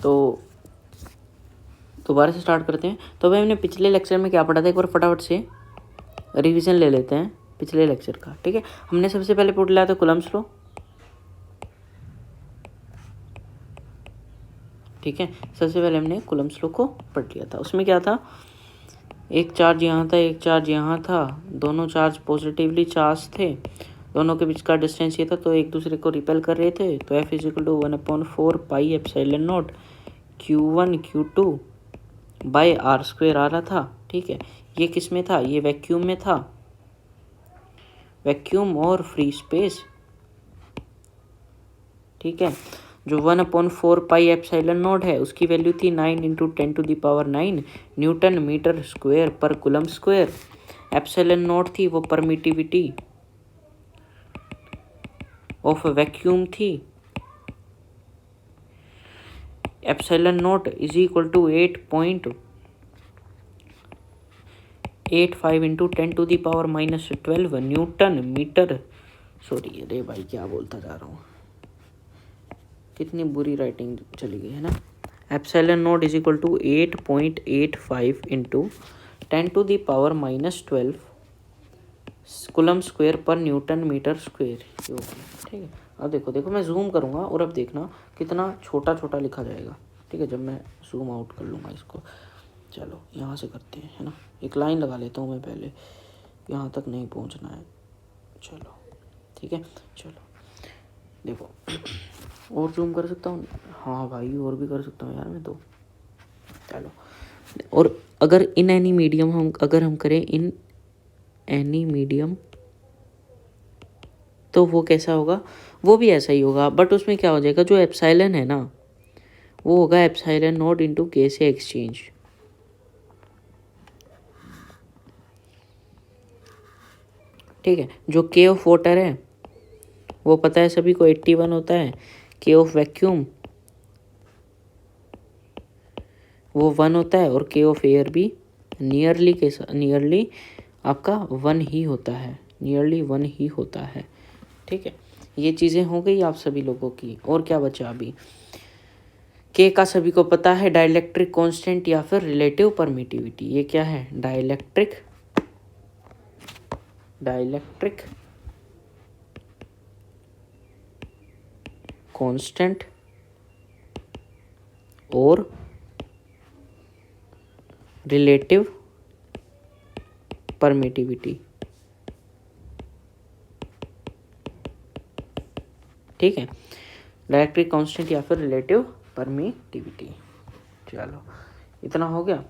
तो दोबारा से स्टार्ट करते हैं। तो भाई हमने पिछले लेक्चर में क्या पढ़ा था, एक बार फटाफट से रिवीजन ले लेते हैं पिछले लेक्चर का। ठीक है, हमने सबसे पहले पढ़ लिया था कूलम्ब्स लॉ। ठीक है, सबसे पहले हमने कूलम्ब्स लॉ को पढ़ लिया था। उसमें क्या था, एक चार्ज यहाँ था, एक चार्ज यहाँ था, दोनों चार्ज पॉजिटिवली चार्ज थे, दोनों के बीच का डिस्टेंस ये था, तो एक दूसरे को रिपेल कर रहे थे। तो F = 1/4 pi epsilon naught Q1 Q2 by R² आ रहा था। ठीक है, ये किस में था, ये वैक्यूम में था, वैक्यूम और फ्री स्पेस। ठीक है, जो 1/4 पाई एप्सिलॉन नॉट है उसकी वैल्यू थी 9 × 10⁹ newton metre square per coulomb square. Epsilon naught थी वो परमिटिविटी ऑफ वैक्यूम थी। Epsilon naught = 8.85 × 10⁻12 newton metre. Sorry, अरे भाई क्या बोलता जा रहा हूँ, कितनी बुरी राइटिंग चली गई है ना। एप्सिलॉन नॉट = 8.85 × 10⁻12 कूलम्ब स्क्वायर पर न्यूटन मीटर स्क्वायर। ठीक है, अब देखो मैं जूम करूँगा और अब देखना कितना छोटा छोटा लिखा जाएगा। ठीक है, जब मैं जूम आउट कर लूँगा इसको। चलो यहाँ से करते हैं, है ना, एक लाइन लगा लेता हूँ मैं पहले, यहाँ तक नहीं पहुँचना है। चलो ठीक है, चलो देखो और जूम कर सकता हूँ, हाँ भाई और भी कर सकता हूँ यार मैं तो। चलो, और अगर इन एनी मीडियम हम करें इन एनी मीडियम, तो वो कैसा होगा, वो भी ऐसा ही होगा, बट उसमें क्या हो जाएगा, जो एप्सिलॉन है ना वो होगा एप्सिलॉन नॉट इंटू के से एक्सचेंज। ठीक है, जो के ऑफ वाटर है वो पता है सभी को 81 होता है, के ऑफ वैक्यूम वो 1 होता है, और के ऑफ एयर भी नियरली आपका 1 ही होता है, नियरली 1 ही होता है। ठीक है, ये चीज़ें हो गई आप सभी लोगों की। और क्या बचा अभी, के का सभी को पता है डाइलेक्ट्रिक कांस्टेंट या फिर रिलेटिव परमिटिविटी। ये क्या है, डाइलेक्ट्रिक कांस्टेंट और रिलेटिव परमिटिविटी। ठीक है, डाइलेक्ट्रिक कांस्टेंट या फिर रिलेटिव परमिटिविटी। चलो इतना हो गया,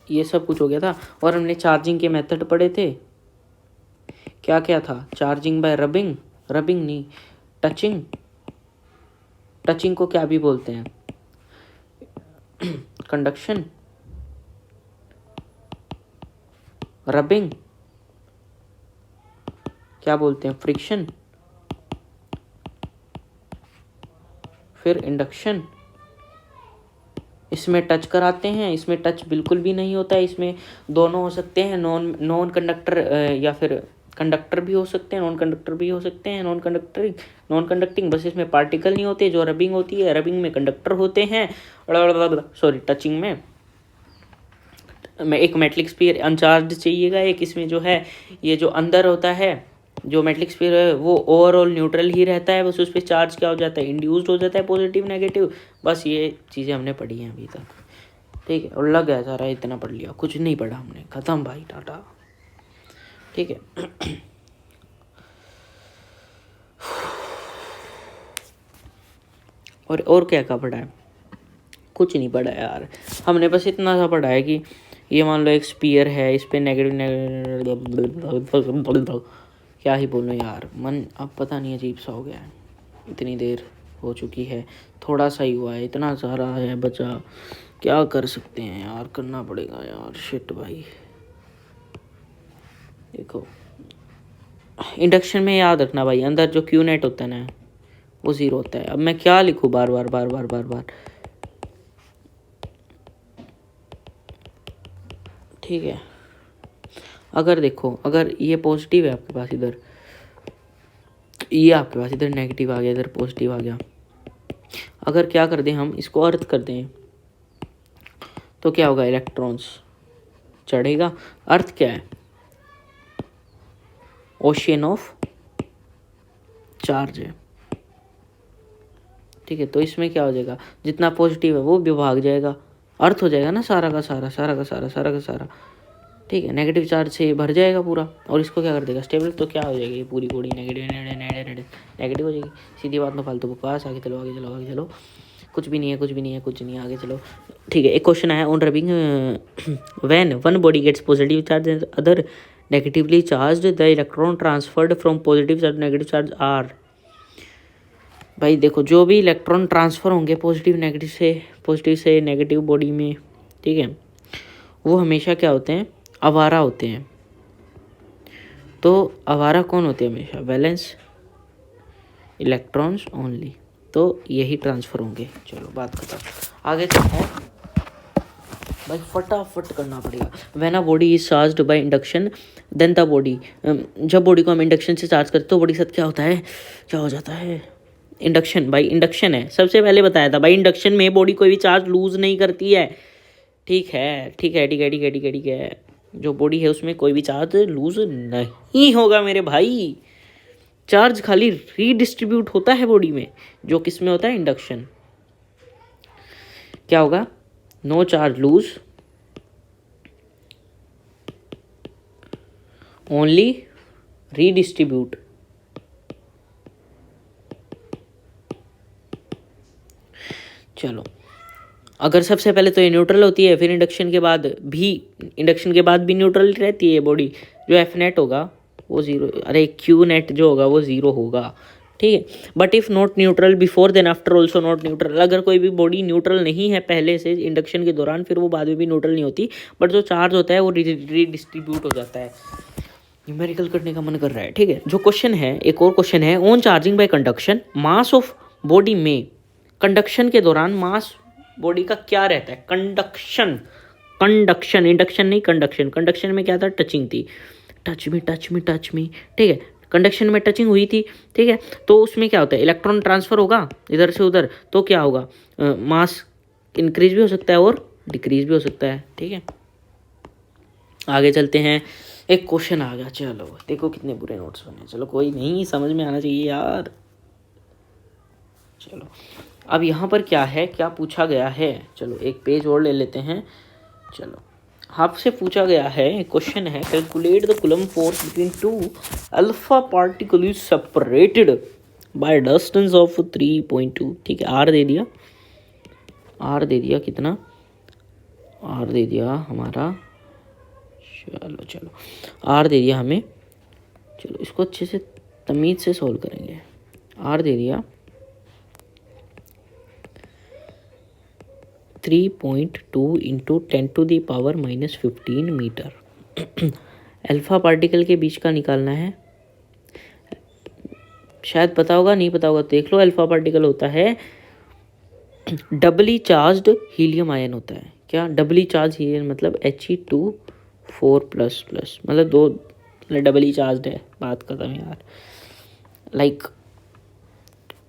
ये सब कुछ हो गया था। और हमने चार्जिंग के मेथड पढ़े थे, क्या क्या था, चार्जिंग बाय रबिंग नहीं, टचिंग को क्या भी बोलते हैं, कंडक्शन, रबिंग क्या बोलते हैं, फ्रिक्शन, फिर इंडक्शन। इसमें टच कराते हैं, इसमें टच बिल्कुल भी नहीं होता है, इसमें दोनों हो सकते हैं, नॉन कंडक्टर या फिर कंडक्टर भी हो सकते हैं, नॉन कंडक्टर भी हो सकते हैं, नॉन कंडक्टिंग, बस इसमें पार्टिकल नहीं होते। जो रबिंग होती है, रबिंग में कंडक्टर होते हैं, सॉरी टचिंग में एक मेटलिक स्फीयर अनचार्ज चाहिएगा, एक इसमें जो है ये जो अंदर होता है जो मेटलिक स्फीयर है वो ओवरऑल न्यूट्रल ही रहता है, बस उस पर चार्ज क्या हो जाता है, इंड्यूस्ड हो जाता है, पॉजिटिव नेगेटिव। बस ये चीज़ें हमने पढ़ी हैं अभी तक। ठीक है, और लग गया सारा, इतना पढ़ लिया, कुछ नहीं पढ़ा हमने, खत्म भाई, टाटा। ठीक है, और क्या क्या पढ़ा है, कुछ नहीं पढ़ा यार हमने, बस इतना सा पढ़ा है कि ये मान लो एक स्पीयर है, इस पर नेगेटिव क्या ही बोलूँ यार, मन अब पता नहीं अजीब सा हो गया है, इतनी देर हो चुकी है, थोड़ा सा ही हुआ है, इतना सारा है बचा, क्या कर सकते हैं यार, करना पड़ेगा यार, शिट भाई। देखो इंडक्शन में याद रखना भाई, अंदर जो क्यू नेट होता है ना वो 0 होता है। अब मैं क्या लिखूँ बार बार। ठीक है, अगर देखो, अगर ये पॉजिटिव है आपके पास, इधर ये आपके पास इधर नेगेटिव आ गया, इधर पॉजिटिव आ गया, अगर क्या कर दें हम इसको अर्थ कर दें तो क्या होगा, इलेक्ट्रॉन्स चढ़ेगा। अर्थ क्या है, ओशियन ऑफ चार्ज है, ठीक है। तो इसमें क्या हो जाएगा, जितना पॉजिटिव है वो भी भाग जाएगा, अर्थ हो जाएगा ना सारा का सारा, सारा का सारा, सारा का सारा, ठीक है। नेगेटिव चार्ज से भर जाएगा पूरा, और इसको क्या कर देगा, स्टेबल। तो क्या हो जाएगी ये पूरी बॉडी नेगेटिव नेगेटिव हो जाएगी। सीधी बात, में फालतू बकवास। आगे चलो आगे चलो आगे चलो, कुछ भी नहीं है कुछ भी नहीं है कुछ नहीं है, आगे चलो, ठीक है। एक क्वेश्चन आया, on rubbing when one body gets positive charge and other negatively charge the electron transferred from positive charge negative charge are. भाई देखो, जो भी इलेक्ट्रॉन ट्रांसफ़र होंगे पॉजिटिव से नेगेटिव बॉडी में, ठीक है, वो हमेशा क्या होते हैं, आवारा होते हैं। तो आवारा कौन होते हैं हमेशा, वैलेंस इलेक्ट्रॉन्स ओनली। तो यही ट्रांसफ़र होंगे। चलो बात खत्म, आगे चलते हैं भाई, फटाफट करना पड़ेगा। When a body is charged by induction then the body, जब बॉडी को हम इंडक्शन से चार्ज करते तो बॉडी के साथ क्या होता है, क्या हो जाता है, इंडक्शन। भाई इंडक्शन है, सबसे पहले बताया था भाई, इंडक्शन में बॉडी कोई भी चार्ज लूज नहीं करती है, ठीक है ठीक है ठीक है ठीक है ठीक है ठीक है। जो बॉडी है उसमें कोई भी चार्ज लूज नहीं होगा मेरे भाई, चार्ज खाली रीडिस्ट्रीब्यूट होता है बॉडी में, जो किस में होता है, इंडक्शन। क्या होगा, no charge lose, only redistribute. चलो, अगर सबसे पहले तो ये न्यूट्रल होती है, फिर इंडक्शन के बाद भी न्यूट्रल रहती है बॉडी। जो एफ नेट होगा वो ज़ीरो, अरे क्यू नेट जो होगा वो ज़ीरो होगा, ठीक है। But if not neutral before then after also not neutral. अगर कोई भी बॉडी न्यूट्रल नहीं है पहले से इंडक्शन के दौरान, फिर वो बाद में भी न्यूट्रल नहीं होती, बट जो चार्ज होता है वो रीडिस्ट्रीब्यूट हो जाता है। न्यूमेरिकल करने का मन कर रहा है, ठीक है। जो क्वेश्चन है, एक और क्वेश्चन है, on charging by conduction mass of body में, कंडक्शन के दौरान मास बॉडी का क्या रहता है, कंडक्शन इंडक्शन नहीं, कंडक्शन में क्या था, टचिंग थी, टच मी, ठीक है। कंडक्शन में टचिंग हुई थी, ठीक है। तो उसमें क्या होता है, इलेक्ट्रॉन ट्रांसफ़र होगा इधर से उधर, तो क्या होगा, मास इंक्रीज भी हो सकता है और डिक्रीज भी हो सकता है, ठीक है। आगे चलते हैं, एक क्वेश्चन आ गया, चलो देखो कितने बुरे नोट्स बने, चलो कोई नहीं, समझ में आना चाहिए यार। चलो अब यहाँ पर क्या है, क्या पूछा गया है, चलो एक पेज और ले लेते हैं। चलो आपसे पूछा गया है, क्वेश्चन है, calculate the coulomb force between two alpha particle is separated by distance of 3.2, ठीक है। आर दे दिया कितना, आर दे दिया हमारा, चलो आर दे दिया हमें, चलो इसको अच्छे से तमीज़ से सोल्व करेंगे। आर दे दिया 3.2 इंटू 10⁻⁻15 मीटर। अल्फा पार्टिकल के बीच का निकालना है, शायद पता होगा, नहीं पता होगा देख लो। अल्फा पार्टिकल होता है डबली चार्ज्ड हीलियम आयन होता है। क्या डबली चार्ज हीलियम, मतलब He2 4++, मतलब दो डबली चार्ज्ड है, बात खत्म यार। लाइक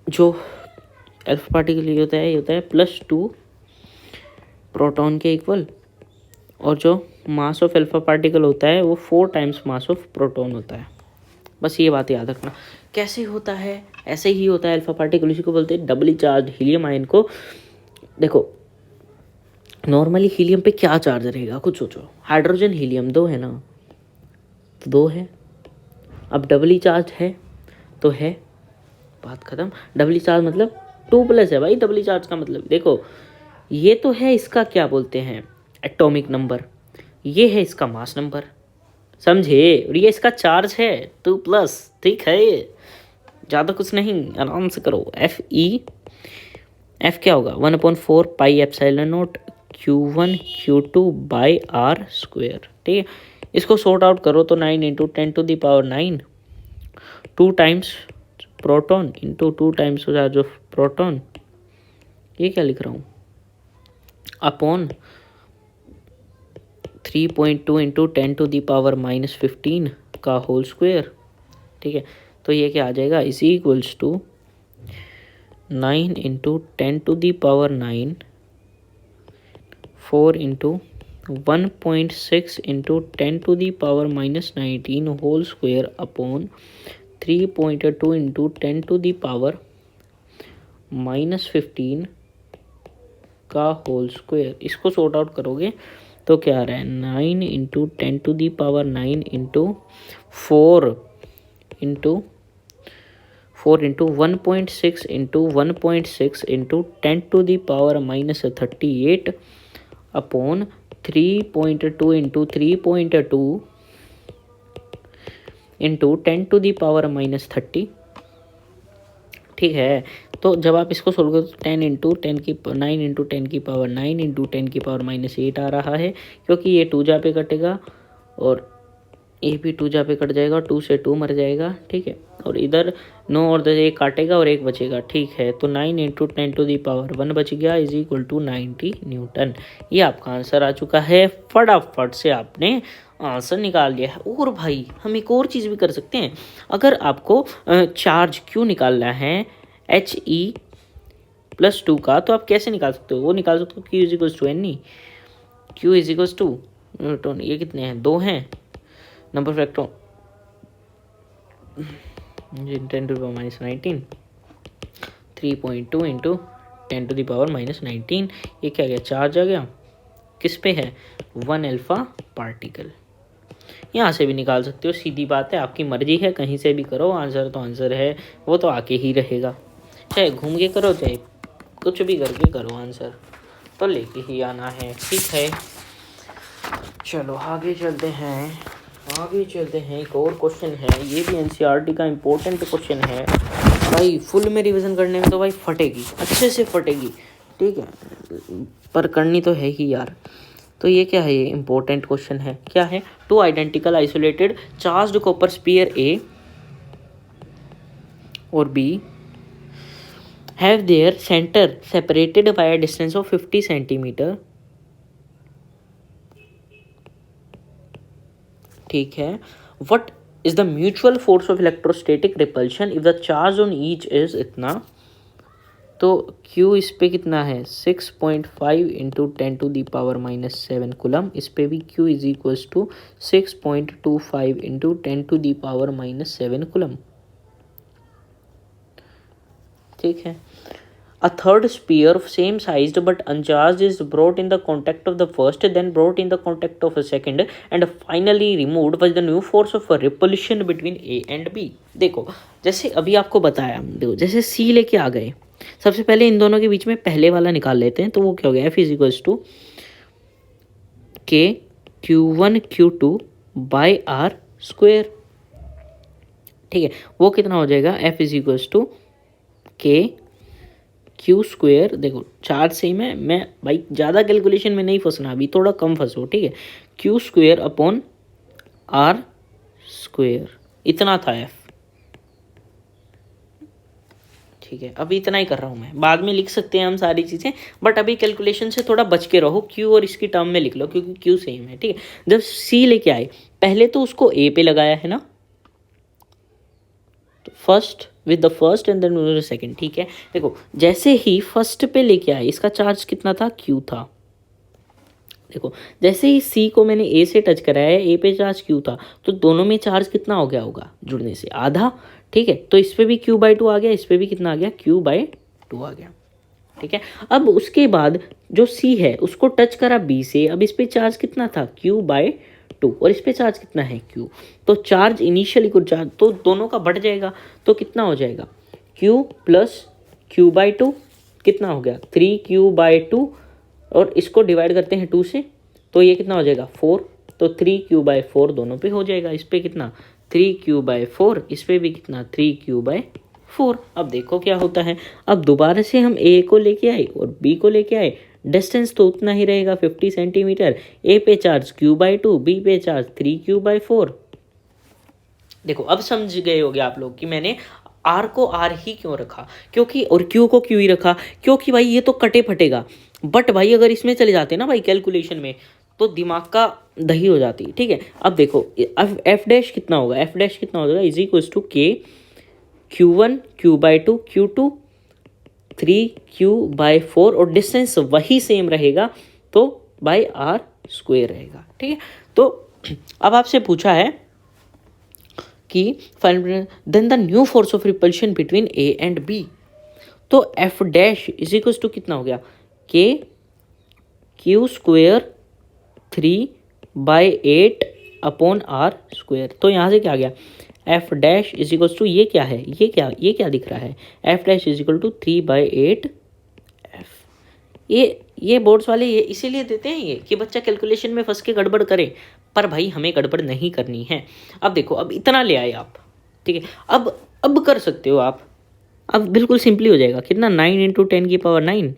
जो अल्फा पार्टिकल ये होता है +2 प्रोटॉन के इक्वल, और जो मास ऑफ अल्फा पार्टिकल होता है वो 4 टाइम्स मास ऑफ प्रोटॉन होता है। बस ये बात याद रखना। कैसे होता है, ऐसे ही होता है अल्फा पार्टिकल, इसी को बोलते हैं डबली चार्ज हीलियम आयन को। देखो नॉर्मली हीलियम पे क्या चार्ज रहेगा, खुद सोचो, हाइड्रोजन हीलियम 2 है ना, तो 2 है। अब डबली चार्ज है तो है, बात खत्म। डबली चार्ज मतलब 2+ है भाई, डबली चार्ज का मतलब देखो, ये तो है इसका क्या बोलते हैं, एटॉमिक नंबर, ये है इसका मास नंबर, समझे, और ये इसका चार्ज है 2+, ठीक है। ज़्यादा कुछ नहीं, आराम से करो। एफ क्या होगा, 1/4 πε0 Q1 Q2/r², ठीक है। इसको सॉर्ट आउट करो तो 9 × 10⁹, 2 times proton into 2 times charge of proton, ये क्या लिख रहा हूँ, अपॉन 3.2 इंटू 10⁻⁻15 का होल स्क्वायर, ठीक है। तो ये क्या आ जाएगा, is equals to 9 into 10 to the power 9, 4 into 1.6 into 10 to the power minus 19 whole square upon 3.2 into 10 to the power minus 15 का होल स्क्वायर। इसको सॉर्ट आउट करोगे तो क्या आ रहा है, 9 into 10 to the power 9 into 4 into 1.6 into 1.6 into 10 to the power minus 38 upon 3.2 into 3.2 into 10 to the power minus 30। ठीक है, तो जब आप इसको सोल्व करो तो 10 इंटू 10 की 9 इंटू 10 की पावर 9 इंटू 10 की पावर माइनस 8 आ रहा है, क्योंकि ये 2 जा पे कटेगा और ये भी 2 जा पे कट जाएगा, 2 से 2 मर जाएगा। ठीक है, और इधर 9 और 10 एक काटेगा और एक बचेगा। ठीक है, तो 9 इंटू 10 टू दी पावर 1 बच गया इज इक्वल टू 90 न्यूटन। ये आपका आंसर आ चुका है। फटाफट से आपने आंसर निकाल लिया है। और भाई हम एक और चीज़ भी कर सकते हैं, अगर आपको चार्ज क्यू निकालना है HE+2 का, तो आप कैसे निकाल सकते हो, वो निकाल सकते हो Q is equals to NE, Q is equals to newton. ये कितने हैं, 2 हैं number factor 10 to power minus 19, 3.2 into 10 to the power minus 19। ये क्या गया, चार्ज आ गया, किस पे है, 1 अल्फा पार्टिकल। यहाँ से भी निकाल सकते हो, सीधी बात है, आपकी मर्जी है, कहीं से भी करो, आंसर तो आंसर है, वो तो आके ही रहेगा। चाहे घूम के करो, चाहे कुछ भी करके करो, आंसर तो लेके ही आना है। ठीक है, चलो आगे चलते हैं। एक और क्वेश्चन है, ये भी NCERT का इम्पोर्टेंट क्वेश्चन है भाई। फुल में रिवीजन करने में तो भाई फटेगी, अच्छे से फटेगी। ठीक है, पर करनी तो है ही यार। तो ये क्या है, ये इम्पोर्टेंट क्वेश्चन है। क्या है, 2 identical isolated charged copper sphere A और B have their center separated by a distance of 50 centimeter। ठीक है, what is the mutual force of electrostatic repulsion if the charge on each is इतना, तो Q इस पे कितना है, 6.5 into 10 to the power minus 7 coulomb. इस पे भी Q is equals to 6.25 into 10 to the power minus 7 coulomb. ठीक है, a third sphere of same sized but uncharged is brought in the contact of the first, then brought in the contact of a second and finally removed by the new force of repulsion between A and B। देखो, जैसे अभी आपको बताया, देखो जैसे C लेके आ गए, सबसे पहले इन दोनों के बीच में पहले वाला निकाल लेते हैं, तो वो क्या हो गया, F is equals to K Q1 Q2 by R square. ठीक है, वो कितना हो जाएगा, F is equals to K Q square. देखो चार्ज सेम है, मैं भाई ज़्यादा कैलकुलेशन में नहीं फंसना, अभी थोड़ा कम फंसो। ठीक है, Q square upon R square, इतना था F। ठीक है, अभी इतना ही कर रहा हूँ मैं, बाद में लिख सकते हैं हम सारी चीज़ें, बट अभी कैलकुलेशन से थोड़ा बच के रहो। Q और इसकी टर्म में लिख लो, क्योंकि Q सेम है। ठीक है, जब C लेके आए, पहले तो उसको A पे लगाया है ना, तो first with the first and then second. ठीक है, देखो जैसे ही फर्स्ट पे लेके आए, इसका चार्ज कितना था, Q था। देखो जैसे ही C को मैंने A से टच कराया है, A पे चार्ज Q था, तो दोनों में चार्ज कितना हो गया होगा, जुड़ने से आधा। ठीक है, तो इस पे भी Q/2 आ गया, इस पे भी कितना आ गया, Q/2 आ गया। ठीक है, अब उसके बाद जो C है उसको टच करा B से, अब इस पे चार्ज कितना था, Q/2, और इस पे चार्ज कितना है, Q। तो चार्ज इनिशियली कुछ चार्ज तो दोनों का बढ़ जाएगा, तो कितना हो जाएगा, Q प्लस Q/2 कितना हो गया, 3Q/2, और इसको डिवाइड करते हैं 2 से, तो ये कितना हो जाएगा, 4, तो 3Q/4 दोनों पे हो जाएगा। इस पे कितना, 3Q/4, इस पे भी कितना, 3Q/4। अब देखो क्या होता है, अब दोबारा से हम A को लेके आए और B को लेके आए, डिस्टेंस तो उतना ही रहेगा 50 सेंटीमीटर। A पे चार्ज Q/2, B पे चार्ज 3Q/4। देखो अब समझ गए होगे आप लोग कि मैंने R को R ही क्यों रखा, क्योंकि, और Q को Q ही रखा, क्योंकि भाई ये तो कटे फटेगा, बट भाई अगर इसमें चले जाते ना भाई कैलकुलेशन में, तो दिमाग का दही हो जाती। ठीक है, अब देखो F डैश कितना होगा, F डैश कितना हो जाएगा, is equals to K Q1 Q/2 Q2 3Q/4 और डिस्टेंस वही सेम रहेगा तो बाय आर स्क्वायर रहेगा। ठीक है, तो अब आपसे पूछा है कि then the new force of repulsion between A and B, तो F dash is equal to कितना हो गया, Q² 3/8 अपॉन आर स्क्वायर। तो यहाँ से क्या आ गया, F dash is equal to ये क्या है, ये क्या दिख रहा है, F dash is equal to 3/8 F. ये बोर्ड्स वाले ये इसीलिए देते हैं ये कि बच्चा कैलकुलेशन में फंस के गड़बड़ करे, पर भाई हमें गड़बड़ नहीं करनी है। अब देखो, अब इतना ले आए आप, ठीक है, अब कर सकते हो आप, अब बिल्कुल सिंपली हो जाएगा। कितना, 9 इंटू 10⁹9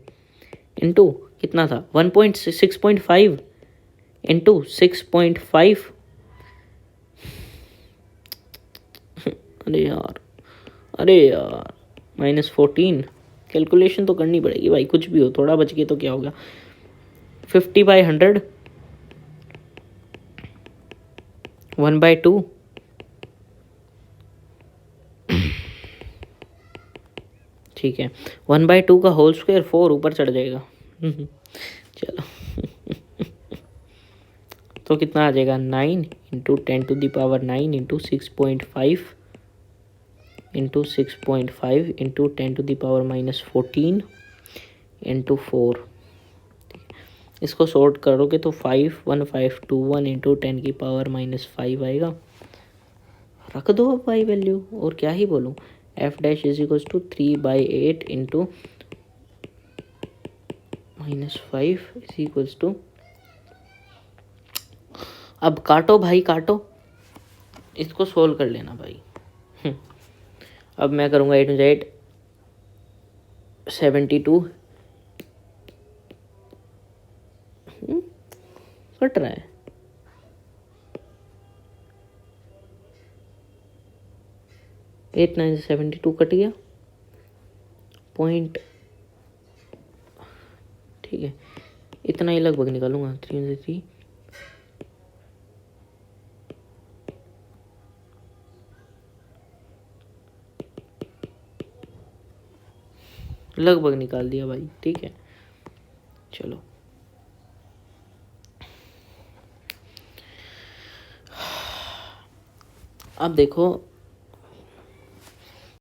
इंटू कितना था 6.5 इंटू 6.5 अरे यार -14। कैलकुलेशन तो करनी पड़ेगी भाई, कुछ भी हो, थोड़ा बच गया तो क्या होगा, 50/100 1/2 ठीक है, 1/2 का होल स्क्वायर 4 ऊपर चढ़ जाएगा चलो तो कितना आ जाएगा, 9 into 10⁻9 into 6.5 into 6.5 into 10⁻−14 into 4। इसको सॉर्ट करोगे तो 51521 इंटू 10⁻−5 आएगा। रख दो अब भाई वैल्यू, और क्या ही बोलूँ। F dash is equal to 3/8 into -5 is equals to, अब काटो भाई काटो, इसको सोल्व कर लेना भाई। अब मैं करूँगा 8 × 8 72 कट रहा है, एट 9 72 कट गया पॉइंट, ठीक है, इतना ही लगभग निकालूंगा। 3 × 3 लगभग निकाल दिया भाई, ठीक है। चलो अब देखो,